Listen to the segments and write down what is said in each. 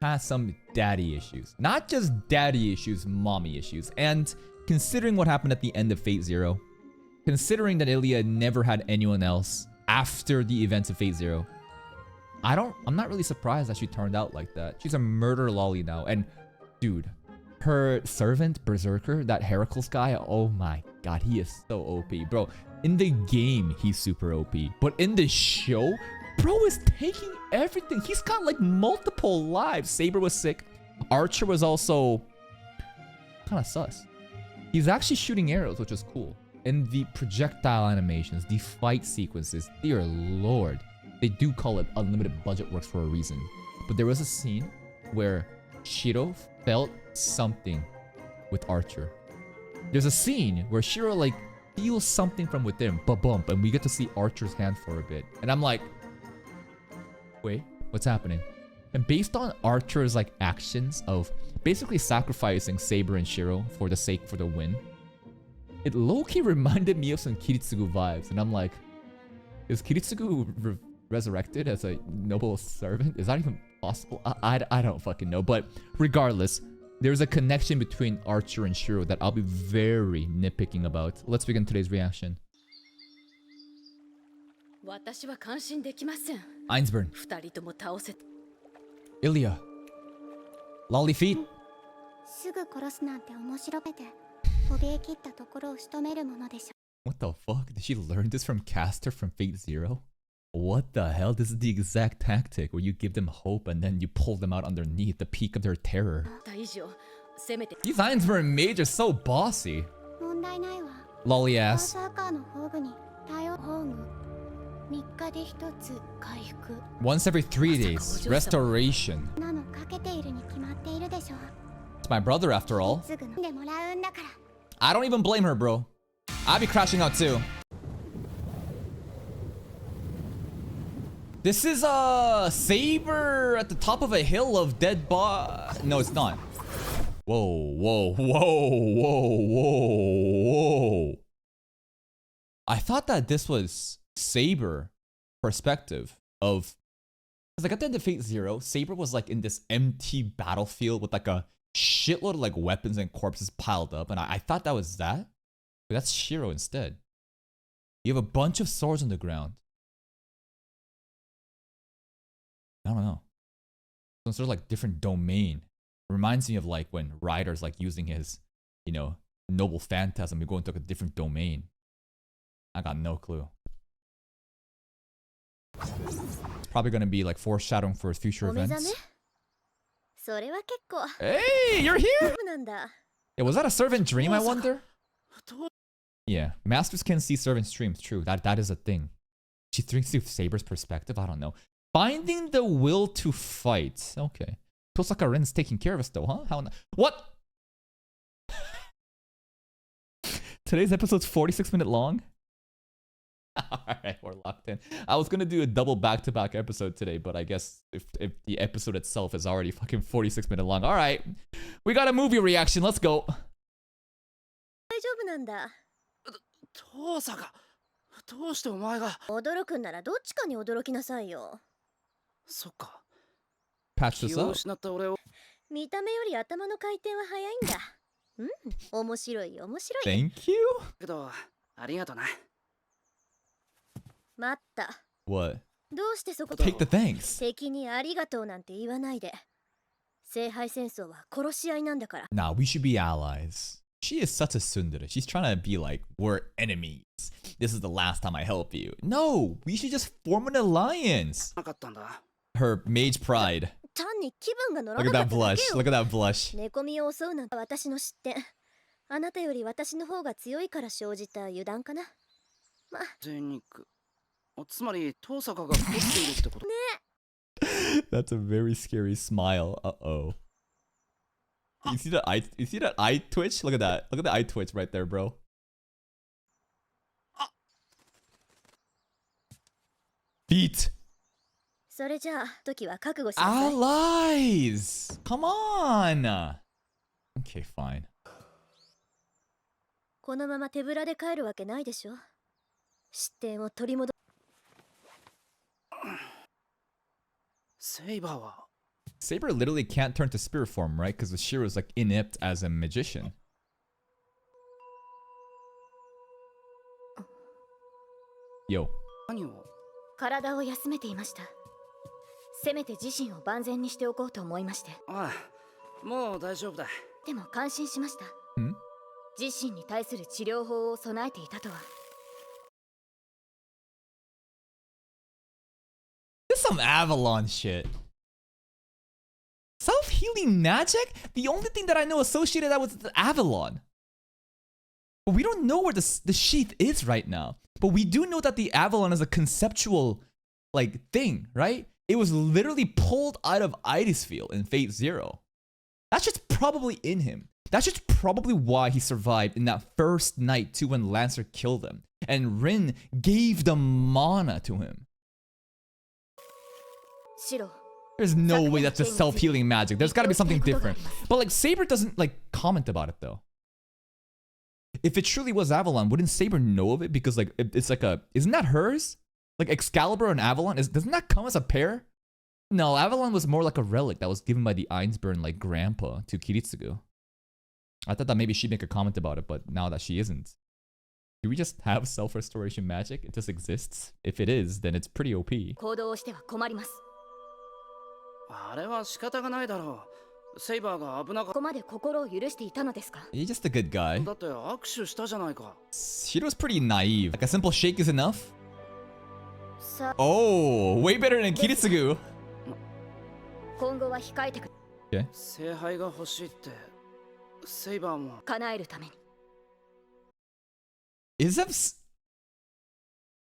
has some daddy issues. Not just daddy issues, mommy issues. And considering what happened at the end of Fate Zero, considering that Ilya never had anyone else after the events of Fate Zero, I'm not really surprised that she turned out like that. She's a murder lolly now. And dude, her servant, Berserker, that Heracles guy, oh my god, he is so OP. Bro, in the game, he's super OP. But in the show, bro is taking everything. He's got like multiple lives. Saber was sick. Archer was also kind of sus. He's actually shooting arrows, which is cool. And the projectile animations, the fight sequences, dear lord. They do call it unlimited budget works for a reason. But there was a scene where Shiro felt something with Archer. There's a scene where Shiro like feels something from within, ba-bump, and we get to see Archer's hand for a bit. And I'm like, wait, what's happening? And based on Archer's like actions of basically sacrificing Saber and Shiro for the win, it low-key reminded me of some Kiritsugu vibes. And I'm like, is Kiritsugu resurrected as a noble servant? Is that even possible? I don't fucking know. But regardless, there's a connection between Archer and Shiro that I'll be very nitpicking about. Let's begin today's reaction. Einsburn. Ilya. Lolly feet. What the fuck? Did she learn this from Caster from Fate Zero? What the hell? This is the exact tactic where you give them hope and then you pull them out underneath the peak of their terror. These Einsburn mage are so bossy. Lolly ass. Once every 3 days. Restoration. It's my brother after all. I don't even blame her, bro. I'd be crashing out too. This is a Saber at the top of a hill of dead No, it's not. Whoa, whoa, whoa, whoa, whoa, whoa. I thought that this was Saber perspective of... Because like at the end of Fate Zero, Saber was like in this empty battlefield with like a shitload of like weapons and corpses piled up. And I thought that was that. But that's Shiro instead. You have a bunch of swords on the ground. I don't know. Some sort of like different domain. Reminds me of like when Ryder's like using his, you know, noble phantasm. We go into like a different domain. I got no clue. It's probably gonna be like foreshadowing for future events. Hey, you're here! Yeah, was that a servant dream, I wonder? Yeah, masters can see servant streams, true. That is a thing. She thinks through Saber's perspective, I don't know. Finding the will to fight. Okay. Tosaka Rin's taking care of us though, huh? How what? Today's episode's 46-minute long? Alright, we're locked in. I was gonna do a double back-to-back episode today, but I guess if the episode itself is already fucking 46-minute long. Alright. We got a movie reaction, let's go. Patch this up. Thank you? What? Take the thanks. Nah, we should be allies. She is such a tsundere. She's trying to be like, we're enemies. This is the last time I help you. No, we should just form an alliance. Her mage pride. Look at that blush. Look at that blush. That's a very scary smile. Uh-oh. You see that eye? You see that eye twitch? Look at that. Look at the eye twitch right there, bro. Feet. Allies. Come on. Okay, fine. Saber literally can't turn to spirit form, right? Because the Shiro is like inept as a magician. Yo. 体を休めていました。せめて自身を万全にしておこうと思いまして。ああ、もう大丈夫だ。でも感心しました。自身に対する治療法を備えていたとは。This is some Avalon shit. Self-healing magic? The only thing that I know associated that with Avalon. But we don't know where the sheath is right now. But we do know that the Avalon is a conceptual, like, thing, right? It was literally pulled out of Iris Field in Fate Zero. That's just probably in him. That's just probably why he survived in that first night too when Lancer killed him. And Rin gave the mana to him. Shiro. There's no way that's just self-healing magic. There's gotta be something different. But like Saber doesn't like comment about it though. If it truly was Avalon, wouldn't Saber know of it? Because like it's like a, isn't that hers? Like Excalibur and Avalon, doesn't that come as a pair? No, Avalon was more like a relic that was given by the Ainsburn like grandpa to Kiritsugu. I thought that maybe she'd make a comment about it, but now that she isn't. Do we just have self-restoration magic? It just exists? If it is, then it's pretty OP. あれは仕方がないだろう。セイバーが危なかった。ここまで心を許していたのですか? He's just a good guy. だって握手したじゃないか。Shiro's pretty naive. Like a simple shake is enough? Oh, way better than Kiritsugu. 今後は控えてく。Okay. 聖杯が欲しいってセイバーも叶えるために。Is that...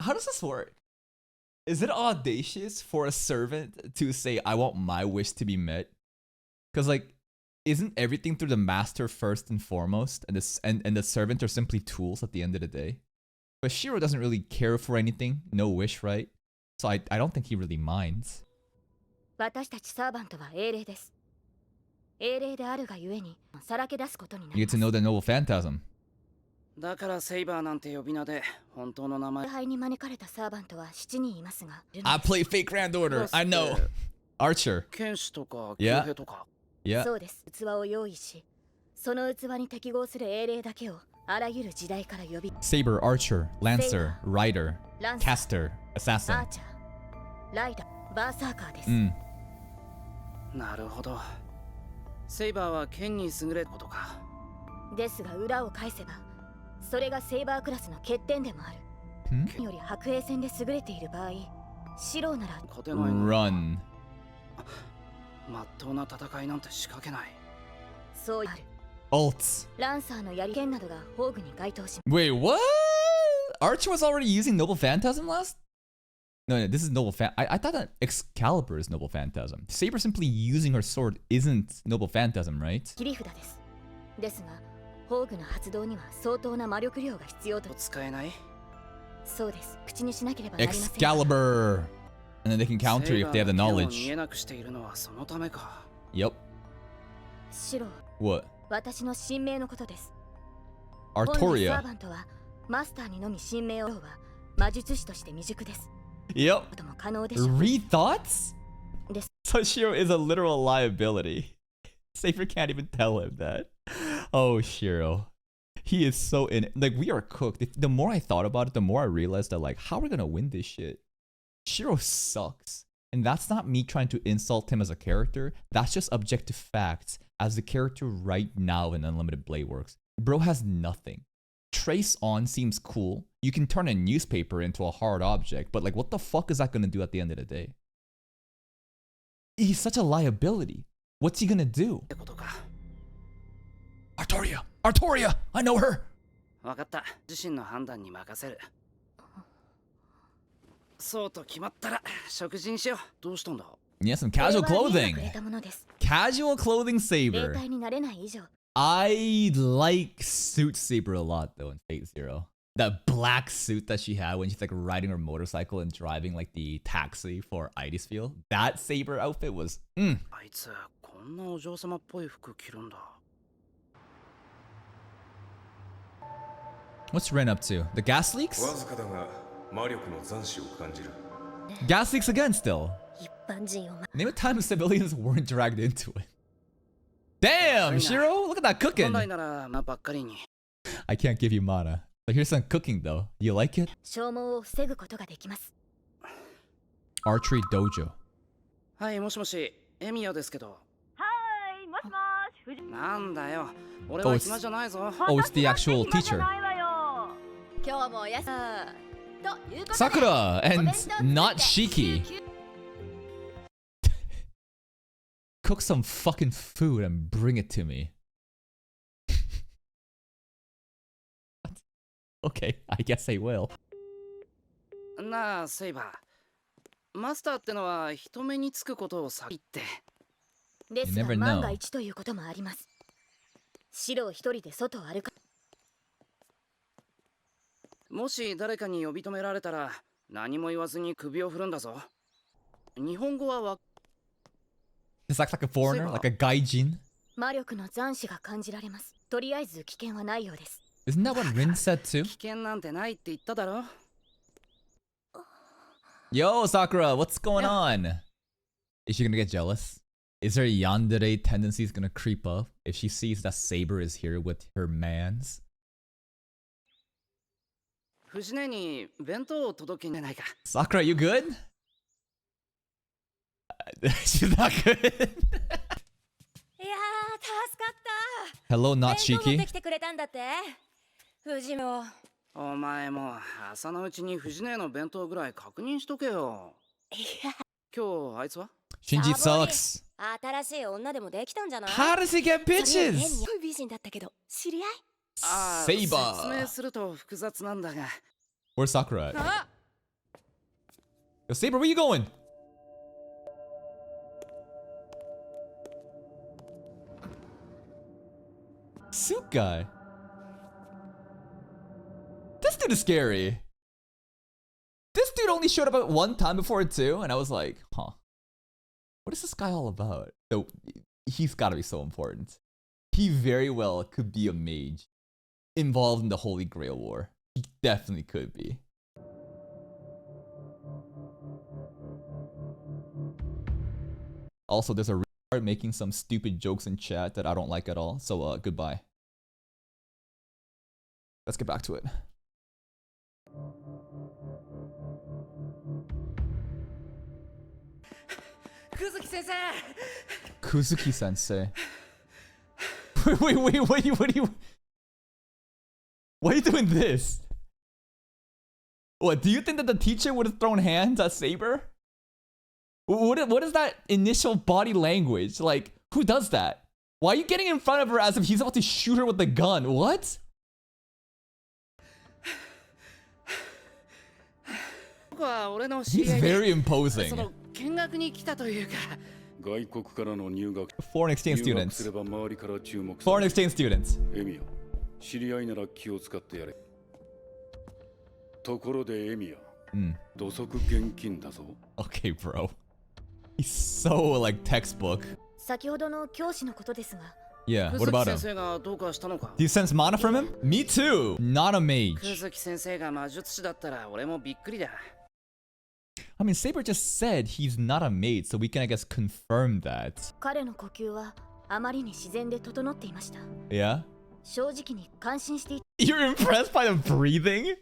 How does this work? Is it audacious for a servant to say, I want my wish to be met? Because, like, isn't everything through the master first and foremost? And the servant are simply tools at the end of the day? But Shiro doesn't really care for anything. No wish, right? So I don't think he really minds. 私たちサーバントは英霊です。英霊であるがゆえにさらけ出すことになります。You get to know the noble phantasm. だからセイバーなんて呼び名で本当の名前。礼拝に招かれたサーバントは7人いますが。I play Fate Grand Order. I know. Archer. 剣士とか騎兵とか。Yeah. そうです。器を用意し、その器に適合する英霊だけをあらゆる時代から呼び。Saber, Archer, Lancer, Rider, Caster, Assassin. アーチャー、ライダー、バーサーカーです。なるほど。セイバーは剣に優れることか。ですが裏を返せば、それがセイバークラスの欠点でもある。剣より白兵戦で優れている場合、白なら勝てない。Run. まっとうな戦いなんて仕掛けない。そうある。Ults. ランサーの槍剣などが宝具に該当し。Wait, what? Archer was already using Noble Phantasm last? No, this is Noble I thought that Excalibur is Noble Phantasm. Saber simply using her sword isn't Noble Phantasm, right? 切り札です。ですが、宝具の発動には相当な魔力量が必要と。使えない。そうです。口にしなければなりません。Excalibur. And then they can counter if they have the knowledge. 見えなくしているのはそのためか。Yep. シロ。What? 私の神明のことです。Artoria. サーバントはマスターにのみ神明をは魔術師として未熟です。Yep. とも可能でしょう。Rethoughts? です。So Shiro is a literal liability. Saber can't even tell him that. Oh, Shiro. He is so in it. Like, we are cooked. The more I thought about it, the more I realized that, like, how are we gonna win this shit? Shiro sucks. And that's not me trying to insult him as a character. That's just objective facts as the character right now in Unlimited Blade Works. Bro has nothing. Trace on seems cool. You can turn a newspaper into a hard object, but like, what the fuck is that gonna do at the end of the day? He's such a liability. What's he gonna do? Artoria! Artoria! I know her! わかった。自身の判断に任せる。そうと決まったら食事にしよう。どうしたんだ? Yeah, some casual clothing. Casual clothing Saber. I like Suit Saber a lot though in Fate Zero. That black suit that she had when she's like riding her motorcycle and driving like the taxi for Iris Field. That Saber outfit was あいつこんなお嬢様っぽい服着るんだ。What's Ren up to? The gas leaks? Gas leaks again still. 般人を Name a time civilians weren't dragged into it. Damn, Shiro, look at that 本 cooking. 来ならまあばっかりに I can't give you mana. But here's some cooking though. You like it? 消耗を防ぐことができます。 Archery dojo. はいもしもしエミヤですけどはいもしもしなんだよ俺は暇じゃないぞ Oh, it's the actual teacher. 今日もおやすということで Sakura and not Shiki. Cook some fucking food and bring it to me. Okay, I guess I will. なあセイバーマスターってのは人目につくことを先ってですが You never know. 万が一ということもあります。白を一人で外を歩かもし誰かに呼び止められたら何も言わずに首を振るんだぞ日本語はわ It's like a foreigner, like a gaijin. 魔力の残滓が感じられます。とりあえず危険はないようです。 Isn't that what Rin said too? 危険なんてないって言っただろ Yo, Sakura, what's going on? Is she gonna get jealous? Is her yandere tendencies gonna creep up if she sees that Saber is here with her mans? 藤根に弁当を届けんじゃないか Sakura, you good? She's not good. いやー助かった。 Hello, not 弁当持って Shiki. きてくれたんだって。藤もお前も朝のうちに藤根の弁当ぐらい確認しとけよ今日あいつは Shinji sucks. 新しい女でもできたんじゃない？ How does he get それ変 bitches? に美人だったけど知り合い？ああ説明 Saber. すると複雑なんだが Where's Sakura at? あ Yo, Saber, where you going? Suit guy. This dude is scary. This dude only showed up one time before too, and I was like, huh. What is this guy all about? So, he's gotta be so important. He very well could be a mage involved in the Holy Grail War. He definitely could be. Also, there's a retard making some stupid jokes in chat that I don't like at all. So, goodbye. Let's get back to it. Kuzuki sensei. Wait, what are you? Why are you doing this? What, do you think that the teacher would have thrown hands at Saber? What is that initial body language? Like, who does that? Why are you getting in front of her as if he's about to shoot her with a gun? What? He's very imposing. Foreign exchange students. Foreign exchange students. 知り合いなら気を使ってやれ。ところでエミヤ、土足現金だぞ。Okay, bro. He's so like textbook. 先ほどの教師のことですが。 Yeah, what about him? 先生がどうかしたのか Do you sense mana from him? Me too. Not a mage. 久月先生が魔術師だったら俺もびっくりだ I mean, Saber just said he's not a mage, so we can, I guess, confirm that. 彼の呼吸はあまりに自然で整っていました。 Yeah? 正直に感心してい You're impressed by the breathing?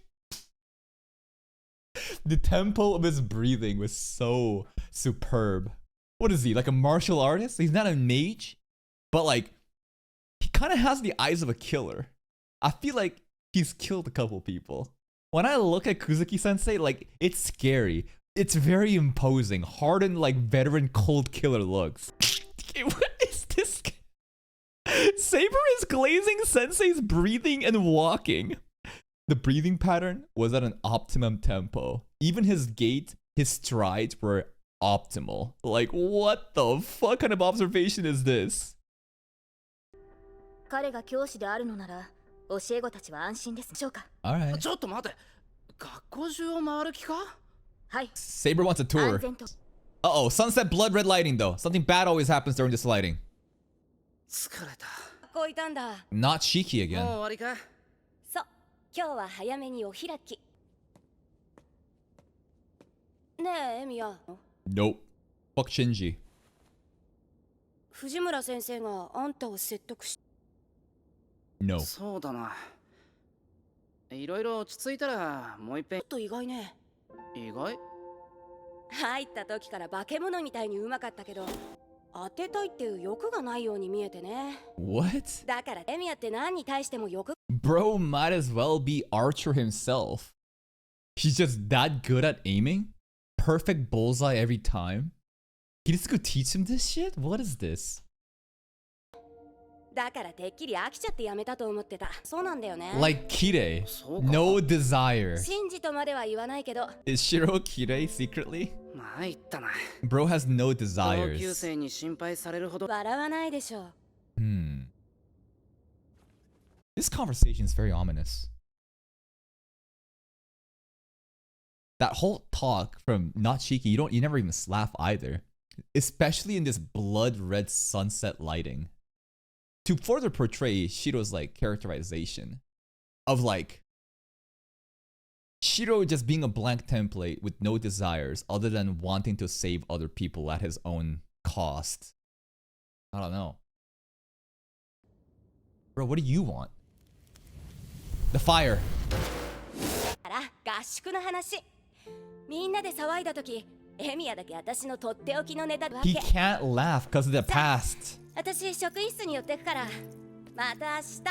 The tempo of his breathing was so superb. What is he, like a martial artist? He's not a mage, but like, he kind of has the eyes of a killer. I feel like he's killed a couple people. When I look at Kuzuki-sensei, like, it's scary. It's very imposing, hardened, like, veteran cold killer looks. What is this? Saber is glazing Sensei's breathing and walking. The breathing pattern was at an optimum tempo. Even his gait, his strides were optimal. Like, what the fuck kind of observation is this? 彼が教師であるのなら教え子たちは安心ですでしょうか。 Alright. ちょっと待って学校中を回る気かはい。 Saber wants a 安 tour. 全と Uh-oh, sunset blood red lighting though. Something bad always happens during this lighting. 疲れた学校いたんだ。 Not Shiki もう again. 終わりかそう。今日は早めにお開き。ねえエミヤ。 Nope. Fuck Shinji. 藤村先生があんたを説得し No. そうだな。いろいろ落ち着いたらもう一遍。ちょっと意外ね。意外？入った時から化け物みたいにうまかったけど、当てたいっていう欲がないように見えてね。 What? だからエミヤって何に対しても欲 Bro might as well be Archer himself. He's just that good at aiming? Perfect bullseye every time? Kiritsugu teach him this shit? What is this? だからてっきり飽きちゃってやめたと思ってた。そうなんだよね。 Like Kirei. そうか。 No desire. 信じとまでは言わないけど、 Is Shiro Kirei secretly? 参ったな。 Bro has no 同級 desires. 生に心配されるほど。笑わないでしょ。 This conversation is very ominous. That whole talk from Not Shiki, you never even laugh either. Especially in this blood red sunset lighting. To further portray Shiro's like characterization of like Shiro just being a blank template with no desires other than wanting to save other people at his own cost. I don't know. Bro, what do you want? The fire. あら、合宿の話。みんなで騒いだ時、エミヤだけ私のとっておきのネタだわ He け。 can't laugh because of the past. 私職員室に寄ってくから、また明日。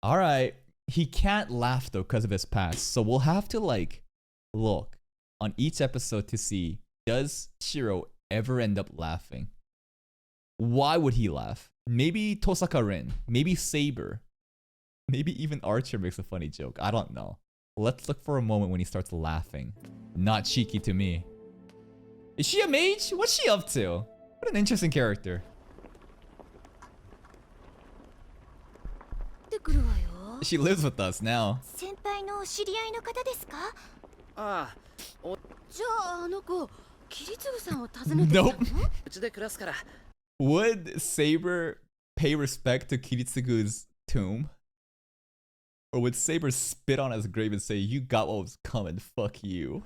Alright. He can't laugh though because of his past. So we'll have to like look on each episode to see, does Shiro ever end up laughing? Why would he laugh? Maybe Tosaka Rin. Maybe Saber. Maybe even Archer makes a funny joke. I don't know. Let's look for a moment when he starts laughing. Not cheeky to me. Is she a mage? What's she up to? What an interesting character. ってくるわよ。 She lives with us now. 先輩の知り合いの方ですか？ああ、じゃああの子、キリツグさんを訪ねてきたの？ Nope. うちで暮らすから。 Would Saber pay respect to Kiritsugu's tomb? Or would Saber spit on his grave and say, you got what was coming, fuck you?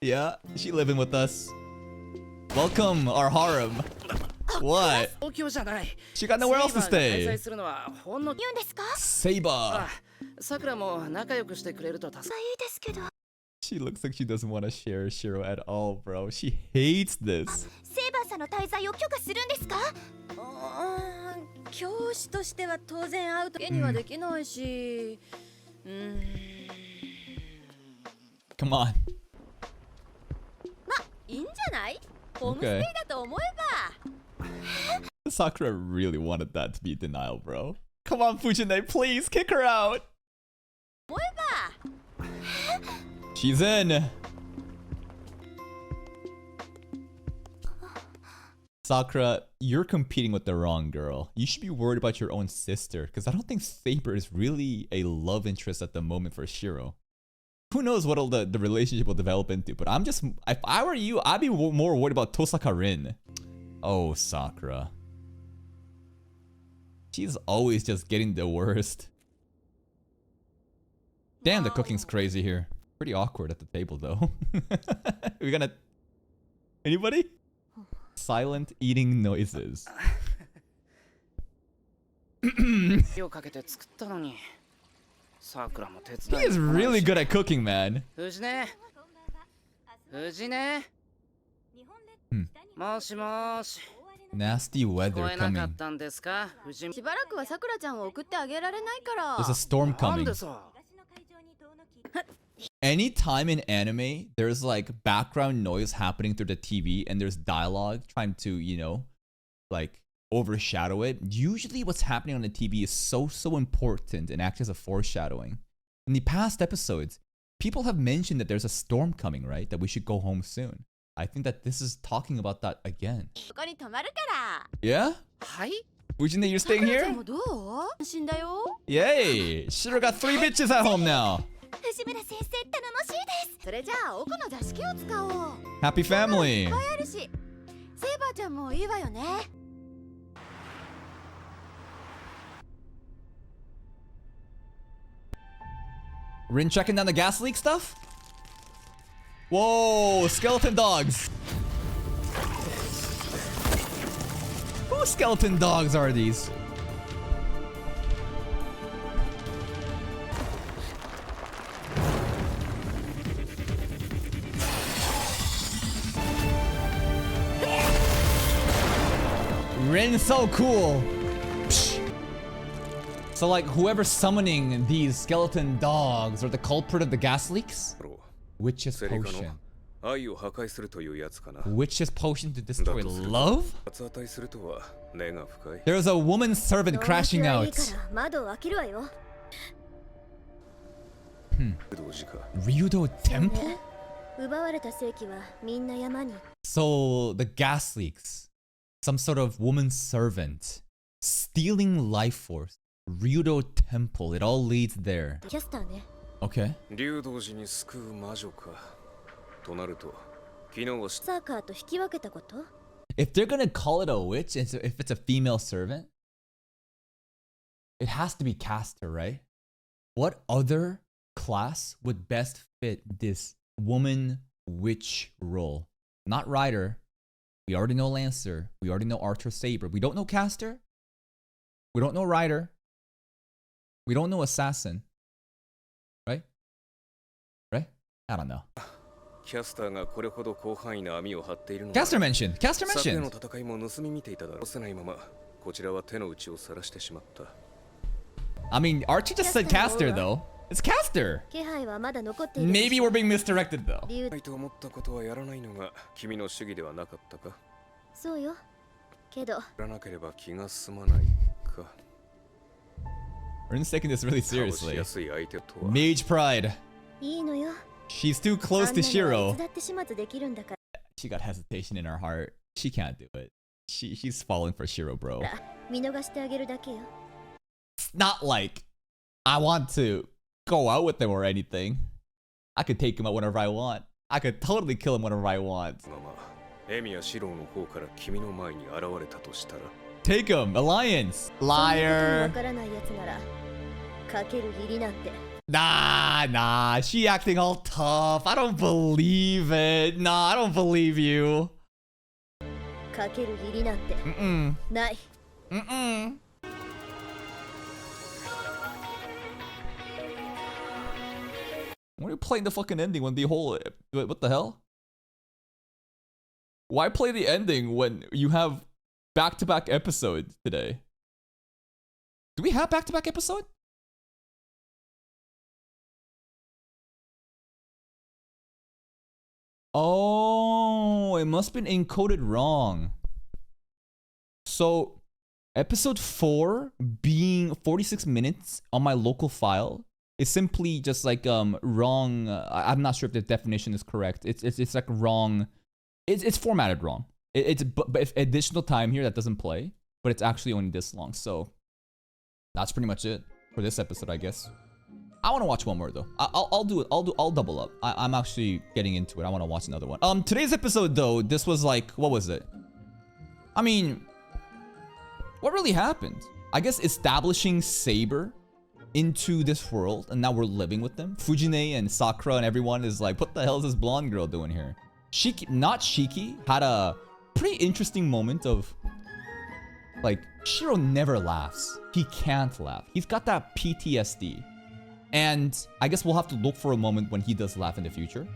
Yeah, she living with us. Welcome, our harem. What? 東京じゃない。 She got nowhere else to セイバーが開催 stay. するのはほんの。言うんですか？ Saber. あ、さくらも仲良くしてくれると助か。いいですけど。 She looks like she doesn't want to share Shiro at all, bro. She hates this. セイバーさんの滞在を許可するんですか？教師としては当然会うときにはできないし。Come on. いいんじゃない？ホームステイだと思えば。 Sakura really wanted that to be denial, bro. Come on, Fujine, please kick her out. 思えば。 She's in. Sakura, you're competing with the wrong girl. You should be worried about your own sister, because I don't think Saber is really a love interest at the moment for Shiro. Who knows what the relationship will develop into, but I'm just, if I were you, I'd be more worried about Tosaka Rin. Oh, Sakura. She's always just getting the worst. Damn, the cooking's crazy here. Pretty awkward at the table, though. We gonna... Anybody? Silent eating noises. 火をかけて作ったのに。さくらも手 He 伝い。 is really good at cooking, man. 藤ね。藤ね。もしもし。 Nasty 聞 weather こえなか coming. ったんですか、藤。しばらくはさくらちゃんを送ってあげられないから。 There's a storm なん coming. でさ。 Anytime in anime, there's like background noise happening through the TV and there's dialogue trying to, you know, like overshadow it. Usually what's happening on the TV is so important and acts as a foreshadowing. In the past episodes, people have mentioned that there's a storm coming, right? That we should go home soon. I think that this is talking about that again. ここに泊まるから。 Yeah? はい。 Fujine, you're staying さくらちゃ here? んもどう？安心だよ。 Yay! Shiro got 3 bitches at home now. 藤村先生頼もしいです。それじゃあ奥の座敷を使おう。 Happy family. いっぱいあるし、セイバーちゃんもいいわよね。 Rin checking down the gas leak stuff? Whoa, skeleton dogs. skeleton dogs are these? Rin so cool. Psh. So like whoever's summoning these skeleton dogs are the culprit of the gas leaks? Witch's potion. Witch's potion to destroy love? There's a woman servant crashing out. Ryudo Temple? So the gas leaks. Some sort of woman servant. Stealing life force. Ryudo Temple. It all leads there. Okay. If they're gonna call it a witch, if it's a female servant, it has to be caster, right? What other class would best fit this woman witch role? Not rider. We already know Lancer. We already know Archer Saber. We don't know caster. We don't know rider. We don't know assassin. Right? Right? I don't know. Caster mentioned. Caster mentioned. I mean, Archie just said caster though. It's caster. Maybe we're being misdirected though. Rin's taking this really seriously. Mage pride. She's too close to Shiro. She got hesitation in her heart. She can't do it. She's falling for Shiro, bro. It's not like I want to go out with him or anything. I could take him out whenever I want. I could totally kill him whenever I want. Take him, alliance. Liar. Nah, she acting all tough. I don't believe it. Nah, I don't believe you. Why are you playing the fucking ending when the whole... What the hell? Why play the ending when you have back-to-back episodes today? Do we have back-to-back episode? Oh, it must have been encoded wrong. So, episode 4 being 46 minutes on my local file is simply just like wrong. I'm not sure if the definition is correct. It's like wrong. It's formatted wrong. But if additional time here that doesn't play, but it's actually only this long. So that's pretty much it for this episode, I guess. I want to watch one more though. I'll do it. I'll double up. I'm actually getting into it. I want to watch another one. Today's episode though, this was like, what was it? I mean, what really happened? I guess establishing Saber into this world, and now we're living with them. Fujine and Sakura and everyone is like, what the hell is this blonde girl doing here? Shiki, not Shiki, had a pretty interesting moment of like, Shiro never laughs. He can't laugh. He's got that PTSD. And I guess we'll have to look for a moment when he does laugh in the future.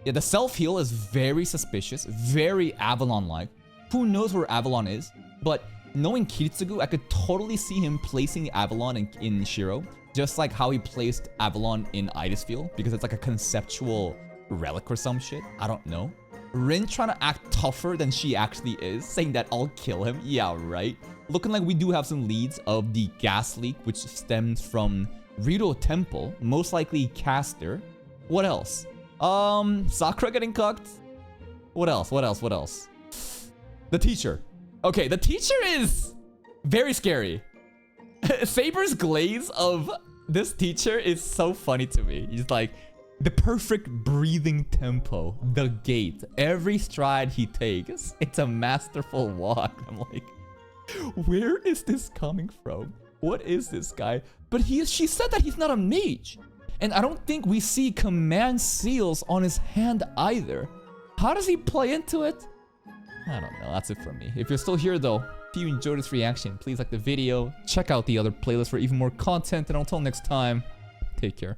Yeah, the self-heal is very suspicious, very Avalon-like. Who knows where Avalon is? But knowing Kiritsugu, I could totally see him placing Avalon in Shiro, just like how he placed Avalon in Idisfield, because it's like a conceptual relic or some shit. I don't know. Rin trying to act tougher than she actually is, saying that I'll kill him. Yeah, right. Looking like we do have some leads of the gas leak, which stems from Ryudo Temple, most likely caster. What else? Sakura getting cucked. What else? The teacher. Okay, the teacher is very scary. Saber's glaze of this teacher is so funny to me. He's like, the perfect breathing tempo, the gait, every stride he takes, it's a masterful walk. I'm like, where is this coming from? What is this guy? But she said that he's not a mage. And I don't think we see command seals on his hand either. How does he play into it? I don't know. That's it for me. If you're still here though, If you enjoyed this reaction, please like the video, check out the other playlist for even more content, and until next time, take care.